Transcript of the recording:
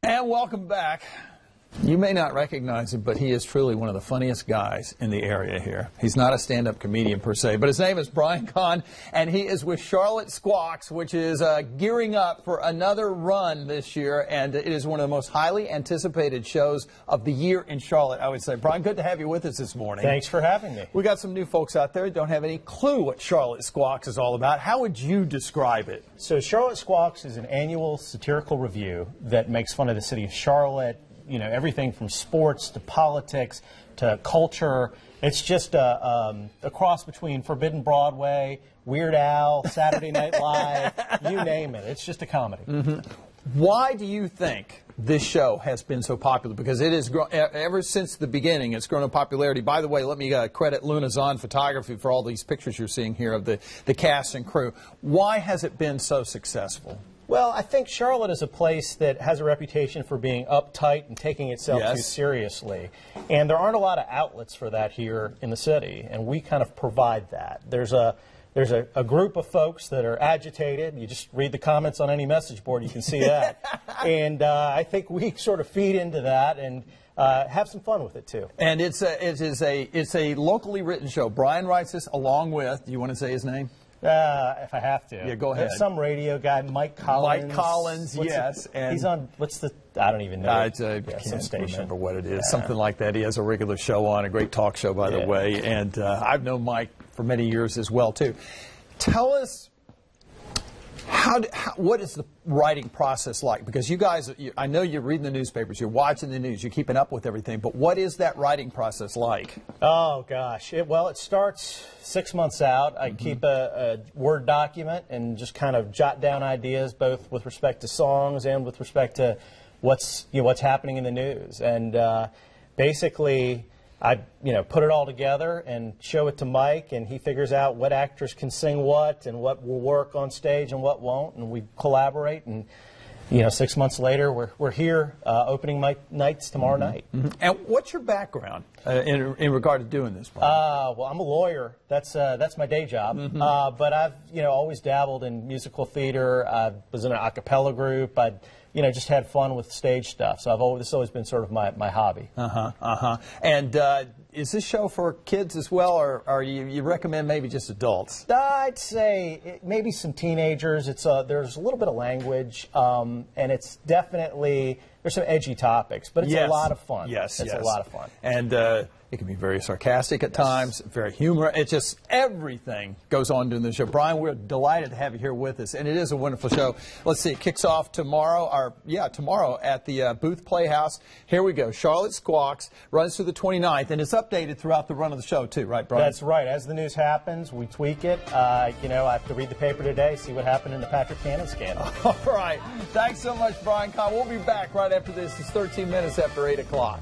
And welcome back. You may not recognize him, but he is truly one of the funniest guys in the area here. He's not a stand-up comedian per se, but his name is Brian Kahn, and he is with Charlotte Squawks, which is gearing up for another run this year, and it is one of the most highly anticipated shows of the year in Charlotte, I would say. Brian, good to have you with us this morning. Thanks for having me. We got some new folks out there who don't have any clue what Charlotte Squawks is all about. How would you describe it? So Charlotte Squawks is an annual satirical review that makes fun of the city of Charlotte. You know, everything from sports to politics to culture. It's just a cross between Forbidden Broadway, Weird Al, Saturday Night Live, you name it. It's just a comedy. Mm-hmm. Why do you think this show has been so popular? Because it has grown, ever since the beginning, it's grown in popularity. By the way, let me credit Luna Zahn Photography for all these pictures you're seeing here of the cast and crew. Why has it been so successful? Well, I think Charlotte is a place that has a reputation for being uptight and taking itself too seriously. And there aren't a lot of outlets for that here in the city, and we kind of provide that. There's a group of folks that are agitated. You just read the comments on any message board, you can see that. And I think we sort of feed into that and have some fun with it, too. And it's a locally written show. Brian writes this along with, do you want to say his name? If I have to. Yeah, go ahead. Some radio guy, Mike Collins. Mike Collins, yes. And he's on, I don't even know. I can't remember what it is. Something like that. He has a regular show on, a great talk show, by the way. And I've known Mike for many years as well, too. Tell us, what is the writing process like? Because you guys, I know you're reading the newspapers, you're watching the news, you're keeping up with everything, but what is that writing process like? Oh, gosh. Well, it starts 6 months out. I keep a Word document and just kind of jot down ideas, both with respect to songs and with respect to what's happening in the news. And basically, I put it all together and show it to Mike, and he figures out what actors can sing what and what will work on stage and what won't, and we collaborate. And 6 months later, we're here opening nights tomorrow night. And what's your background in regard to doing this? Well, I'm a lawyer. That's my day job. But I've always dabbled in musical theater. I was in an a cappella group. I just had fun with stage stuff. So this has always been sort of my hobby. And is this show for kids as well, or you recommend maybe just adults? I'd say maybe some teenagers. There's a little bit of language, and it's definitely, there's some edgy topics, but it's a lot of fun. It's a lot of fun. And it can be very sarcastic at times, very humorous. It's just everything goes on during the show. Brian, we're delighted to have you here with us, and it is a wonderful show. Let's see, it kicks off tomorrow, tomorrow at the Booth Playhouse. Here we go. Charlotte Squawks runs through the 29th, and it's updated throughout the run of the show too, right, Brian? That's right. As the news happens, we tweak it. I have to read the paper today, see what happened in the Patrick Cannon scandal. All right. Thanks so much, Brian Kahn. We'll be back right after this. It's 13 minutes after 8 o'clock.